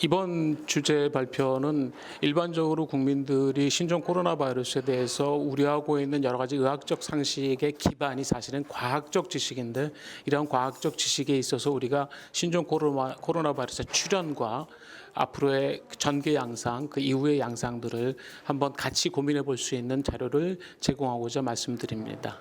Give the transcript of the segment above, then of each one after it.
이번 주제 발표는 일반적으로 국민들이 신종 코로나 바이러스에 대해서 우려하고 있는 여러 가지 의학적 상식의 기반이 사실은 과학적 지식인데, 이러한 과학적 지식에 있어서 우리가 신종 코로나 바이러스의 출현과 앞으로의 전개 양상, 그 이후의 양상들을 한번 같이 고민해 볼 수 있는 자료를 제공하고자 말씀드립니다.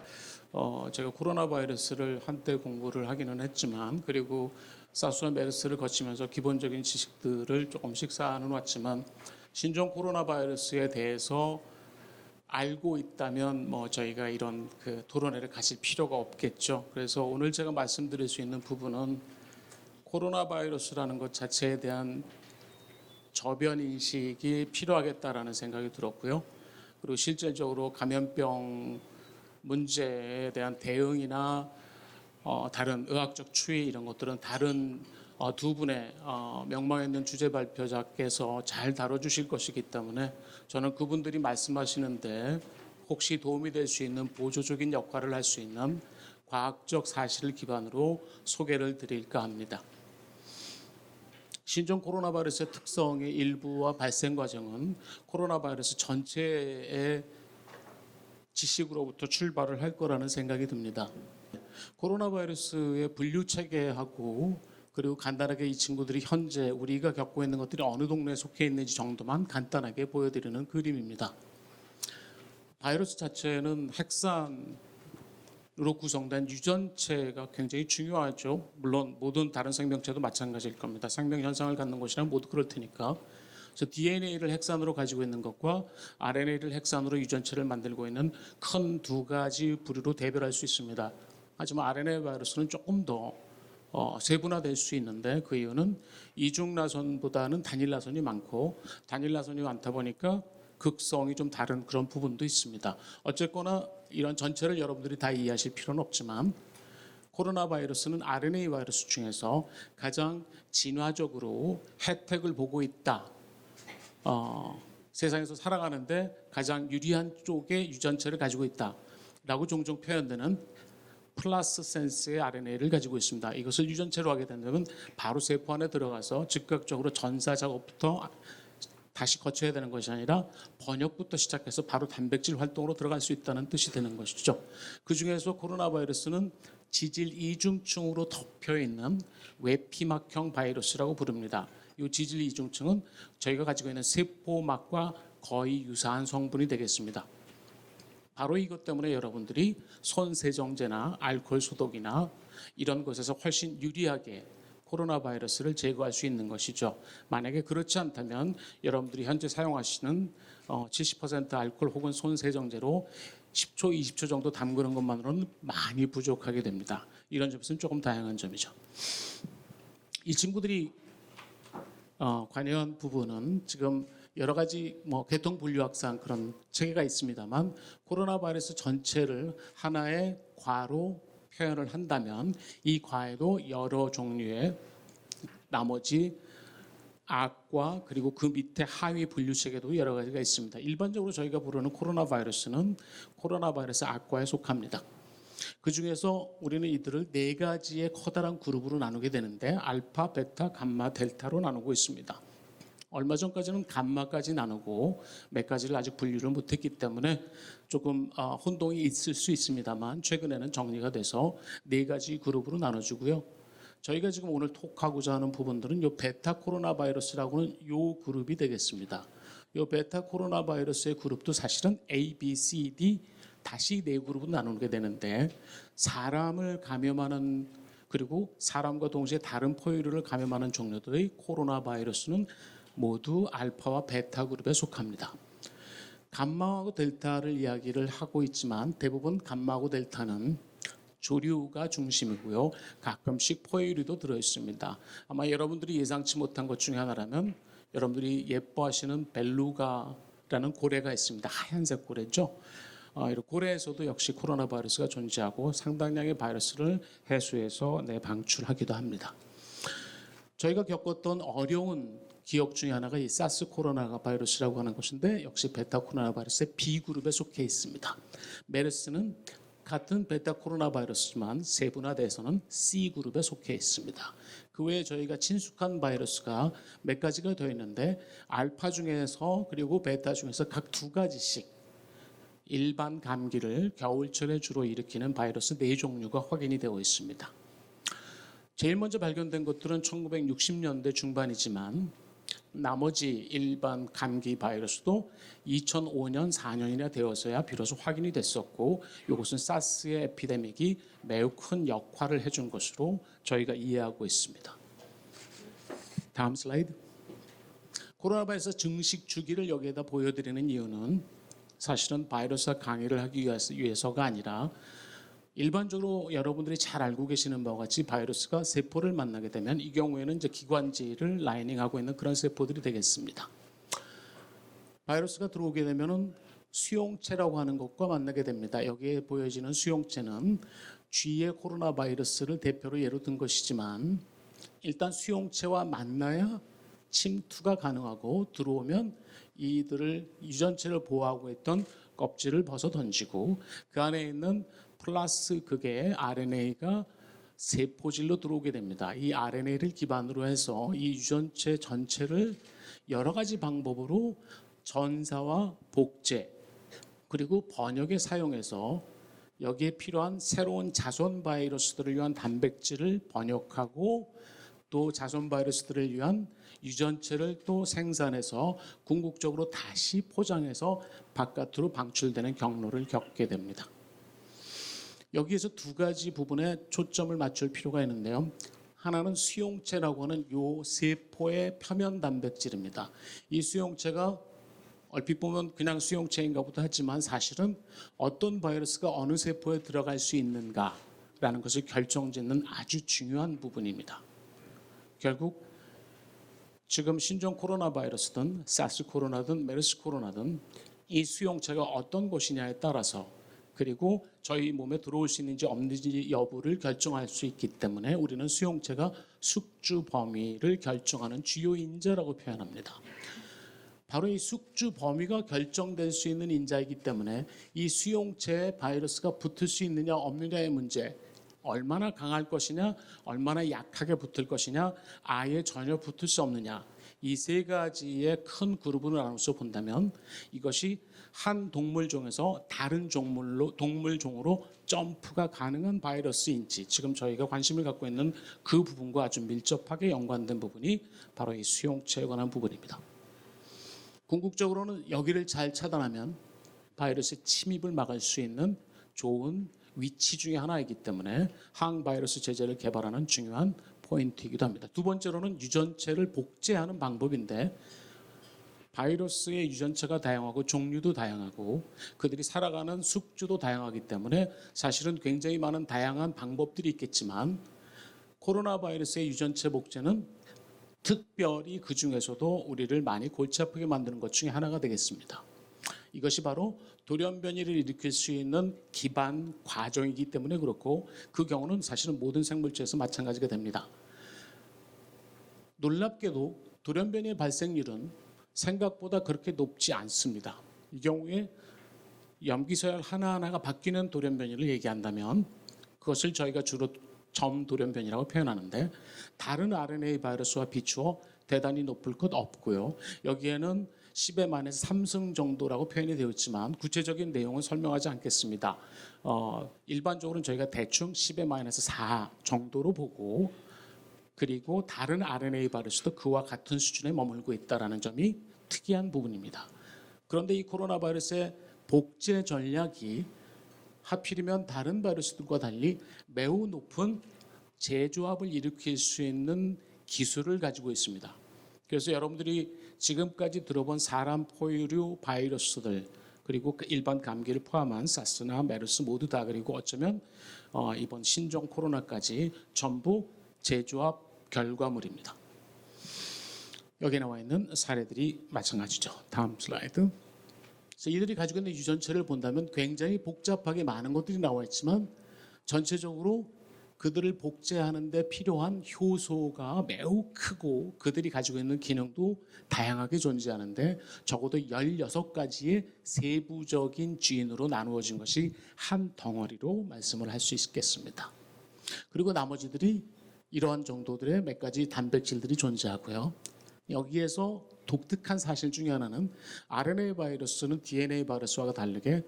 제가 코로나 바이러스를 한때 공부를 하기는 했지만, 그리고 사스와 메르스를 거치면서 기본적인 지식들을 조금씩 쌓아는 왔지만, 신종 코로나 바이러스에 대해서 알고 있다면 저희가 이런 토론회를 가질 필요가 없겠죠. 그래서 오늘 제가 말씀드릴 수 있는 부분은 코로나 바이러스라는 것 자체에 대한 저변 인식이 필요하겠다라는 생각이 들었고요. 그리고 실질적으로 감염병 문제에 대한 대응이나 다른 의학적 추이 이런 것들은 다른 두 분의 명망 있는 주제 발표자께서 잘 다뤄주실 것이기 때문에 저는 그분들이 말씀하시는데 혹시 도움이 될 수 있는 보조적인 역할을 할 수 있는 과학적 사실을 기반으로 소개를 드릴까 합니다. 신종 코로나 바이러스의 특성의 일부와 발생 과정은 코로나 바이러스 전체의 지식으로부터 출발을 할 거라는 생각이 듭니다. 코로나 바이러스의 분류 체계하고 그리고 간단하게 이 친구들이 현재 우리가 겪고 있는 것들이 어느 동네에 속해 있는지 정도만 간단하게 보여드리는 그림입니다. 바이러스 자체는 핵산으로 구성된 유전체가 굉장히 중요하죠. 물론 모든 다른 생명체도 마찬가지일 겁니다. 생명 현상을 갖는 것이란 모두 그럴 테니까. 그래서 DNA를 핵산으로 가지고 있는 것과 RNA를 핵산으로 유전체를 만들고 있는 큰 두 가지 부류로 대별할 수 있습니다. 하지만 RNA 바이러스는 조금 더 세분화될 수 있는데, 그 이유는 이중나선보다는 단일나선이 많고, 단일나선이 많다 보니까 극성이 좀 다른 그런 부분도 있습니다. 어쨌거나 이런 전체를 여러분들이 다 이해하실 필요는 없지만, 코로나 바이러스는 RNA 바이러스 중에서 가장 진화적으로 혜택을 보고 있다. 세상에서 살아가는데 가장 유리한 쪽의 유전체를 가지고 있다라고 종종 표현되는 플러스 센스의 RNA를 가지고 있습니다. 이것을 유전체로 하게 된다면 바로 세포 안에 들어가서 즉각적으로 전사 작업부터 다시 거쳐야 되는 것이 아니라 번역부터 시작해서 바로 단백질 활동으로 들어갈 수 있다는 뜻이 되는 것이죠. 그 중에서 코로나 바이러스는 지질 이중층으로 덮여 있는 외피막형 바이러스라고 부릅니다. 이 지질 이중층은 저희가 가지고 있는 세포막과 거의 유사한 성분이 되겠습니다. 바로 이것 때문에 여러분들이 손 세정제나 알코올 소독이나 이런 것에서 훨씬 유리하게 코로나 바이러스를 제거할 수 있는 것이죠. 만약에 그렇지 않다면 여러분들이 현재 사용하시는 70% 알코올 혹은 손 세정제로 10초, 20초 정도 담그는 것만으로는 많이 부족하게 됩니다. 이런 점에서는 조금 다양한 점이죠. 이 친구들이 관여한 부분은 지금 여러 가지 계통 분류학상 그런 체계가 있습니다만, 코로나 바이러스 전체를 하나의 과로 표현을 한다면 이 과에도 여러 종류의 나머지 악과 그리고 그 밑에 하위 분류 체계도 여러 가지가 있습니다. 일반적으로 저희가 부르는 코로나 바이러스는 코로나 바이러스 악과에 속합니다. 그 중에서 우리는 이들을 네 가지의 커다란 그룹으로 나누게 되는데, 알파, 베타, 감마, 델타로 나누고 있습니다. 얼마 전까지는 감마까지 나누고 몇 가지를 아직 분류를 못했기 때문에 조금 혼동이 있을 수 있습니다만, 최근에는 정리가 돼서 네 가지 그룹으로 나눠주고요. 저희가 지금 오늘 톡하고자 하는 부분들은 이 베타 코로나 바이러스라고는 이 그룹이 되겠습니다. 이 베타 코로나 바이러스의 그룹도 사실은 A, B, C, D 다시 네 그룹으로 나누게 되는데, 사람을 감염하는 그리고 사람과 동시에 다른 포유류를 감염하는 종류들의 코로나 바이러스는 모두 알파와 베타 그룹에 속합니다. 감마하고 델타를 이야기를 하고 있지만 대부분 감마하고 델타는 조류가 중심이고요. 가끔씩 포유류도 들어있습니다. 아마 여러분들이 예상치 못한 것 중에 하나라면, 여러분들이 예뻐하시는 벨루가라는 고래가 있습니다. 하얀색 고래죠. 이런 고래에서도 역시 코로나 바이러스가 존재하고 상당량의 바이러스를 해수해서 방출하기도 합니다. 저희가 겪었던 어려운 기억 중에 하나가 이 사스 코로나 바이러스라고 하는 것인데, 역시 베타 코로나 바이러스의 B그룹에 속해 있습니다. 메르스는 같은 베타 코로나 바이러스지만 세분화돼서는 C그룹에 속해 있습니다. 그 외에 저희가 친숙한 바이러스가 몇 가지가 되어 있는데 알파 중에서 그리고 베타 중에서 각 2가지씩 일반 감기를 겨울철에 주로 일으키는 바이러스 4종류가 확인이 되어 있습니다. 제일 먼저 발견된 것들은 1960년대 중반이지만 나머지 일반 감기 바이러스도 2005년, 4년이나 되어서야 비로소 확인이 됐었고 이것은 사스의 에피데믹이 매우 큰 역할을 해준 것으로 저희가 이해하고 있습니다. 다음 슬라이드. 코로나 바이러스 증식 주기를 여기에다 보여드리는 이유는 사실은 바이러스와 강의를 하기 위해서가 아니라 일반적으로 여러분들이 잘 알고 계시는 바와 같이 바이러스가 세포를 만나게 되면 이 경우에는 이제 기관지를 라이닝하고 있는 그런 세포들이 되겠습니다. 바이러스가 들어오게 되면은 수용체라고 하는 것과 만나게 됩니다. 여기에 보여지는 수용체는 G의 코로나 바이러스를 대표로 예로 든 것이지만 일단 수용체와 만나야 침투가 가능하고 들어오면 이들을 유전체를 보호하고 있던 껍질을 벗어 던지고 그 안에 있는 플러스 극의 RNA가 세포질로 들어오게 됩니다. 이 RNA를 기반으로 해서 이 유전체 전체를 여러 가지 방법으로 전사와 복제 그리고 번역에 사용해서 여기에 필요한 새로운 자손 바이러스들을 위한 단백질을 번역하고 또 자손 바이러스들을 위한 유전체를 또 생산해서 궁극적으로 다시 포장해서 바깥으로 방출되는 경로를 겪게 됩니다. 여기에서 2가지 부분에 초점을 맞출 필요가 있는데요. 하나는 수용체라고 하는 요 세포의 표면 단백질입니다. 이 수용체가 얼핏 보면 그냥 수용체인가 보다 하지만 사실은 어떤 바이러스가 어느 세포에 들어갈 수 있는가라는 것을 결정짓는 아주 중요한 부분입니다. 결국 지금 신종 코로나 바이러스든 사스 코로나든 메르스 코로나든 이 수용체가 어떤 것이냐에 따라서 그리고 저희 몸에 들어올 수 있는지 없는지 여부를 결정할 수 있기 때문에 우리는 수용체가 숙주 범위를 결정하는 주요 인자라고 표현합니다. 바로 이 숙주 범위가 결정될 수 있는 인자이기 때문에 이 수용체에 바이러스가 붙을 수 있느냐 없느냐의 문제, 얼마나 강할 것이냐, 얼마나 약하게 붙을 것이냐, 아예 전혀 붙을 수 없느냐, 이 3가지의 큰 그룹으로 나눠서 본다면 이것이 한 동물종에서 다른 동물종으로 점프가 가능한 바이러스인지 지금 저희가 관심을 갖고 있는 그 부분과 아주 밀접하게 연관된 부분이 바로 이 수용체에 관한 부분입니다. 궁극적으로는 여기를 잘 차단하면 바이러스의 침입을 막을 수 있는 좋은 위치 중에 하나이기 때문에 항바이러스 제제를 개발하는 중요한 포인트이기도 합니다. 2번째로는 유전체를 복제하는 방법인데 바이러스의 유전체가 다양하고 종류도 다양하고 그들이 살아가는 숙주도 다양하기 때문에 사실은 굉장히 많은 다양한 방법들이 있겠지만 코로나 바이러스의 유전체 복제는 특별히 그 중에서도 우리를 많이 골치 아프게 만드는 것 중에 하나가 되겠습니다. 이것이 바로 돌연변이를 일으킬 수 있는 기반 과정이기 때문에 그렇고 그 경우는 사실은 모든 생물체에서 마찬가지가 됩니다. 놀랍게도 돌연변이의 발생률은 생각보다 그렇게 높지 않습니다. 이 경우에 염기서열 하나하나가 바뀌는 돌연변이를 얘기한다면 그것을 저희가 주로 점 돌연변이라고 표현하는데 다른 RNA 바이러스와 비추어 대단히 높을 것 없고요. 여기에는 10의 마이너스 3승 정도라고 표현이 되어 있지만 구체적인 내용은 설명하지 않겠습니다. 일반적으로는 저희가 대충 10의 마이너스 4 정도로 보고 그리고 다른 RNA 바이러스도 그와 같은 수준에 머물고 있다는 점이 특이한 부분입니다. 그런데 이 코로나 바이러스의 복제 전략이 하필이면 다른 바이러스들과 달리 매우 높은 재조합을 일으킬 수 있는 기술을 가지고 있습니다. 그래서 여러분들이 지금까지 들어본 사람 포유류 바이러스들 그리고 일반 감기를 포함한 사스나 메르스 모두 다 그리고 어쩌면 이번 신종 코로나까지 전부 재조합 결과물입니다. 여기 나와 있는 사례들이 마찬가지죠. 다음 슬라이드. 그래서 이들이 가지고 있는 유전체를 본다면 굉장히 복잡하게 많은 것들이 나와 있지만 전체적으로 그들을 복제하는 데 필요한 효소가 매우 크고 그들이 가지고 있는 기능도 다양하게 존재하는데 적어도 16가지의 세부적인 지인으로 나누어진 것이 한 덩어리로 말씀을 할 수 있겠습니다. 그리고 나머지들이 이러한 정도들의 몇 가지 단백질들이 존재하고요. 여기에서 독특한 사실 중에 하나는 RNA 바이러스는 DNA 바이러스와 다르게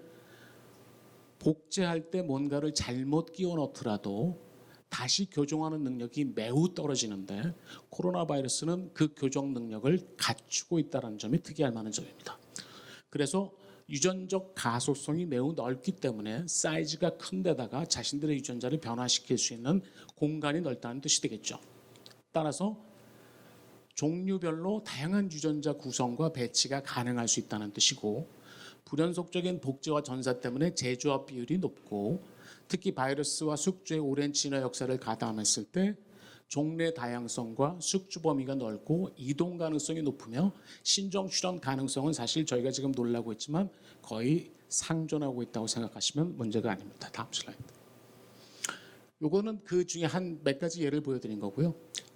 복제할 때 뭔가를 잘못 끼워 넣더라도 다시 교정하는 능력이 매우 떨어지는데 코로나 바이러스는 그 교정 능력을 갖추고 있다는 점이 특이할 만한 점입니다. 그래서 유전적 가소성이 매우 넓기 때문에 사이즈가 큰 데다가 자신들의 유전자를 변화시킬 수 있는 공간이 넓다는 뜻이 되겠죠. 따라서 종류별로 다양한 유전자 구성과 배치가 가능할 수 있다는 뜻이고 불연속적인 복제와 전사 때문에 재조합 비율이 높고 특히 바이러스와 숙주의 오랜 진화 역사를 가담했을 때 종래 다양성과 숙주 범위가 넓고 이동 가능성이 높으며 신종 출현 가능성은 사실 저희가 지금 놀라고 있지만 거의 상존하고 있다고 생각하시면 문제가 아닙니다. 다음 슬라이드. 요거는 그 중에 한 몇 가지 예를 보여드린 거고요.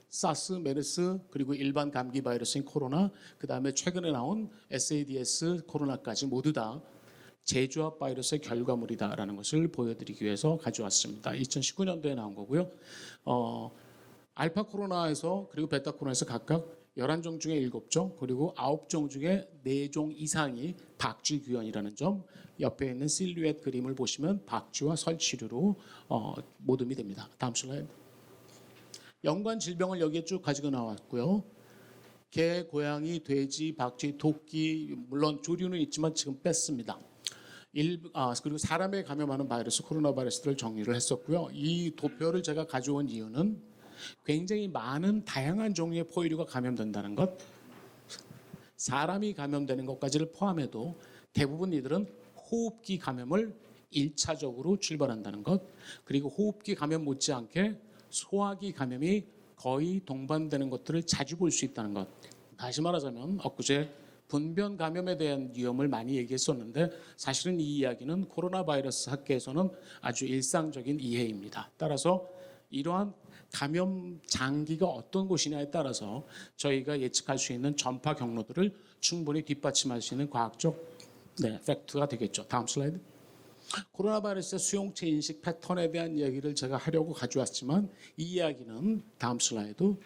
사스, 메르스, 그리고 일반 감기 바이러스인 코로나, 그 다음에 최근에 나온 SADS 코로나까지 모두 다 재조합 바이러스의 결과물이다라는 것을 보여드리기 위해서 가져왔습니다. 2019년도에 나온 거고요. 알파 코로나에서 그리고 베타 코로나에서 각각 11종 중에 7종 그리고 9종 중에 4종 이상이 박쥐 규현이라는 점, 옆에 있는 실루엣 그림을 보시면 박쥐와 설치류로 모둠이 됩니다. 다음 슬라이드. 연관 질병을 여기에 쭉 가지고 나왔고요. 개, 고양이, 돼지, 박쥐, 토끼, 물론 조류는 있지만 지금 뺐습니다. 그리고 사람에 감염하는 바이러스, 코로나 바이러스들을 정리를 했었고요. 이 도표를 제가 가져온 이유는 굉장히 많은 다양한 종류의 포유류가 감염된다는 것, 사람이 감염되는 것까지를 포함해도 대부분 이들은 호흡기 감염을 1차적으로 출발한다는 것, 그리고 호흡기 감염 못지않게 소화기 감염이 거의 동반되는 것들을 자주 볼 수 있다는 것. 다시 말하자면 엊그제 분변 감염에 대한 위험을 많이 얘기했었는데 사실은 이 이야기는 코로나 바이러스 학계에서는 아주 일상적인 이해입니다. 따라서 이러한 감염 장기가 어떤 곳이냐에 따라서 저희가 예측할 수 있는 전파 경로들을 충분히 뒷받침할 수 있는 과학적 팩트가 되겠죠. 다음 슬라이드. 코로나 바이러스의 수용체 인식 패턴에 대한 이야기를 제가 하려고 가져왔지만 이 이야기는 다음 슬라이드.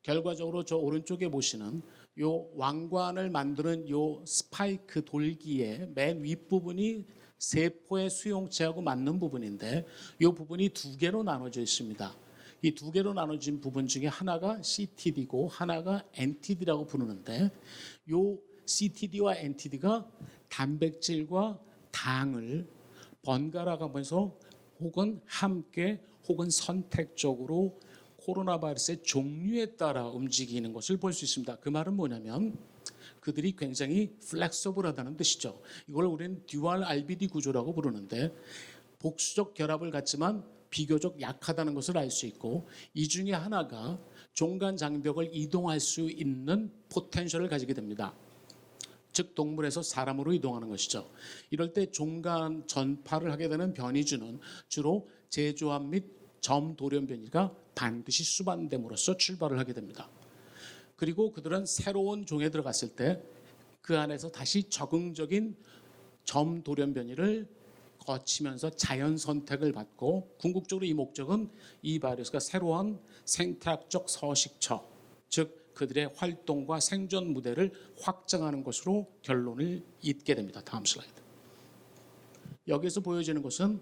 결과적으로 저 오른쪽에 보시는 요 왕관을 만드는 요 스파이크 돌기의 맨 윗부분이 세포의 수용체하고 맞는 부분인데 이 부분이 두 개로 나눠져 있습니다. 이 두 개로 나눠진 부분 중에 하나가 CTD고 하나가 NTD라고 부르는데 이 CTD와 NTD가 단백질과 당을 번갈아 가면서 혹은 함께 혹은 선택적으로 코로나 바이러스의 종류에 따라 움직이는 것을 볼 수 있습니다. 그 말은 뭐냐면 그들이 굉장히 플렉서블하다는 뜻이죠. 이걸 우리는 듀얼 RBD 구조라고 부르는데 복수적 결합을 갖지만 비교적 약하다는 것을 알 수 있고 이 중에 하나가 종간 장벽을 이동할 수 있는 포텐셜을 가지게 됩니다. 즉 동물에서 사람으로 이동하는 것이죠. 이럴 때 종간 전파를 하게 되는 변이주는 주로 재조합 및 점돌연 변이가 반드시 수반됨으로써 출발을 하게 됩니다. 그리고 그들은 새로운 종에 들어갔을 때 그 안에서 다시 적응적인 점돌연 변이를 거치면서 자연 선택을 받고 궁극적으로 이 목적은 이 바이러스가 새로운 생태학적 서식처, 즉 그들의 활동과 생존 무대를 확장하는 것으로 결론을 잇게 됩니다. 다음 슬라이드. 여기서 보여지는 것은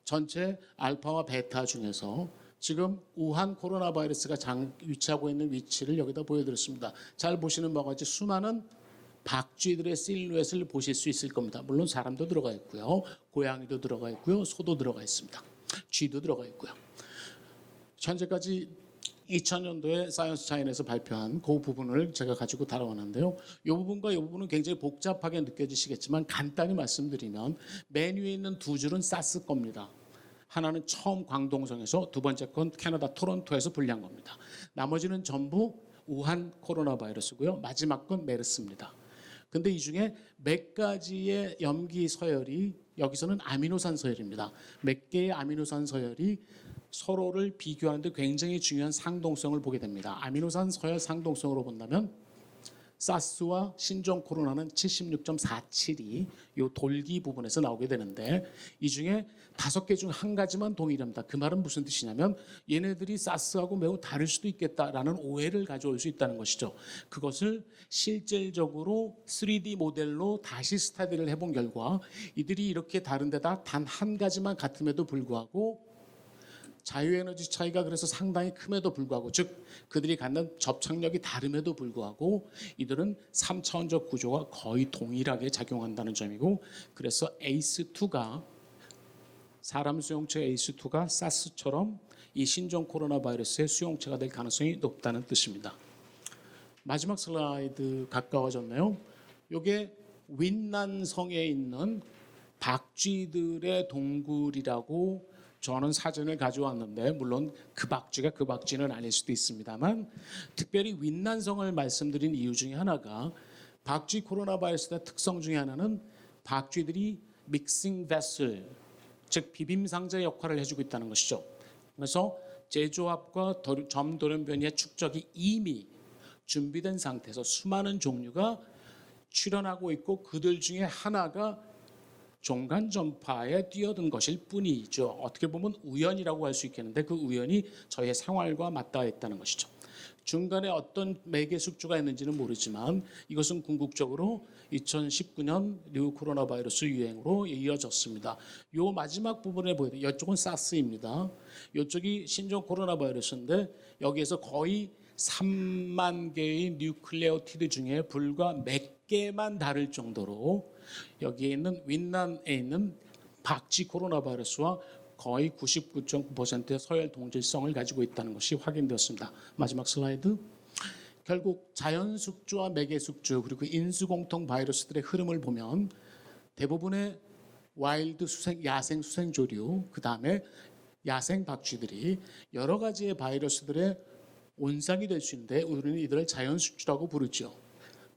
전체 알파와 베타 중에서 지금 우한 코로나 바이러스가 위치하고 있는 위치를 여기다 보여드렸습니다. 잘 보시는 바와 같이 수많은 박쥐들의 실루엣을 보실 수 있을 겁니다. 물론 사람도 들어가 있고요. 고양이도 들어가 있고요. 소도 들어가 있습니다. 쥐도 들어가 있고요. 현재까지 2000년도에 사이언스 차인에서 발표한 그 부분을 제가 가지고 다뤄왔는데요. 이 부분과 이 부분은 굉장히 복잡하게 느껴지시겠지만 간단히 말씀드리면 맨 위에 있는 두 줄은 사스 겁니다. 하나는 처음 광동성에서 두 번째 건 캐나다 토론토에서 분리한 겁니다. 나머지는 전부 우한 코로나 바이러스고요. 마지막 건 메르스입니다. 근데 이 중에 몇 가지의 염기 서열이 여기서는 아미노산 서열입니다. 몇 개의 아미노산 서열이 서로를 비교하는데 굉장히 중요한 상동성을 보게 됩니다. 아미노산 서열 상동성으로 본다면 사스와 신종 코로나는 76.472 요 돌기 부분에서 나오게 되는데 이 중에 5개 중 한 가지만 동일합니다. 그 말은 무슨 뜻이냐면 얘네들이 사스하고 매우 다를 수도 있겠다라는 오해를 가져올 수 있다는 것이죠. 그것을 실질적으로 3D 모델로 다시 스타디를 해본 결과 이들이 이렇게 다른 데다 단 한 가지만 같음에도 불구하고 자유에너지 차이가 그래서 상당히 큼에도 불구하고 즉 그들이 갖는 접착력이 다름에도 불구하고 이들은 3차원적 구조가 거의 동일하게 작용한다는 점이고 그래서 ACE2가 사람 수용체 ACE2가 사스처럼 이 신종 코로나 바이러스의 수용체가 될 가능성이 높다는 뜻입니다. 마지막 슬라이드 가까워졌네요. 이게 윈난성에 있는 박쥐들의 동굴이라고 저는 사진을 가져왔는데 물론 그 박쥐가 그 박쥐는 아닐 수도 있습니다만 특별히 윈난성을 말씀드린 이유 중에 하나가 박쥐 코로나 바이러스의 특성 중에 하나는 박쥐들이 믹싱 베슬 즉 비빔상자 역할을 해주고 있다는 것이죠. 그래서 제조합과 점돌연변이의 축적이 이미 준비된 상태에서 수많은 종류가 출현하고 있고 그들 중에 하나가 종간 전파에 뛰어든 것일 뿐이죠. 어떻게 보면 우연이라고 할 수 있겠는데 그 우연이 저희의 생활과 맞닿아 있다는 것이죠. 중간에 어떤 매개 숙주가 있는지는 모르지만 이것은 궁극적으로 2019년 리우 코로나 바이러스 유행으로 이어졌습니다. 요 마지막 부분에 보여요. 이쪽은 사스입니다. 이쪽이 신종 코로나 바이러스인데 여기에서 거의 3만 개의 뉴클레오티드 중에 불과 몇 개만 다를 정도로 여기에 있는 윈난에 있는 박쥐 코로나 바이러스와 거의 99.9%의 서열 동질성을 가지고 있다는 것이 확인되었습니다. 마지막 슬라이드. 결국 자연 숙주와 매개 숙주 그리고 인수 공통 바이러스들의 흐름을 보면 대부분의 와일드 수생 야생 수생조류 그다음에 야생 박쥐들이 여러 가지의 바이러스들의 온상이 될 수 있는데 우리는 이들을 자연 숙주라고 부르죠.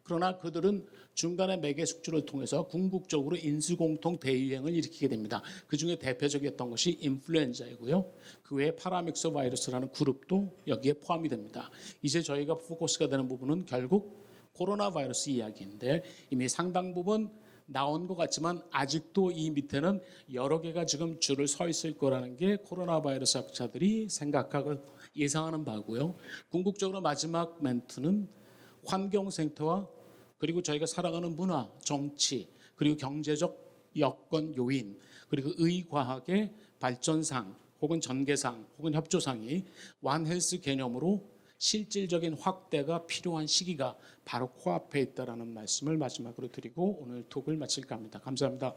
그러나 그들은 중간에 매개 숙주를 통해서 궁극적으로 인수공통 대유행을 일으키게 됩니다. 그중에 대표적이었던 것이 인플루엔자이고요. 그 외에 파라믹소 바이러스라는 그룹도 여기에 포함이 됩니다. 이제 저희가 포커스가 되는 부분은 결국 코로나 바이러스 이야기인데 이미 상당 부분 나온 것 같지만 아직도 이 밑에는 여러 개가 지금 줄을 서 있을 거라는 게 코로나 바이러스 학자들이 생각하고 예상하는 바고요. 궁극적으로 마지막 멘트는 환경 생태와 그리고 저희가 살아가는 문화, 정치, 그리고 경제적 여건 요인, 그리고 의과학의 발전상 혹은 전개상 혹은 협조상이 완헬스 개념으로 실질적인 확대가 필요한 시기가 바로 코앞에 있다는 말씀을 마지막으로 드리고 오늘 톡을 마칠까 합니다. 감사합니다.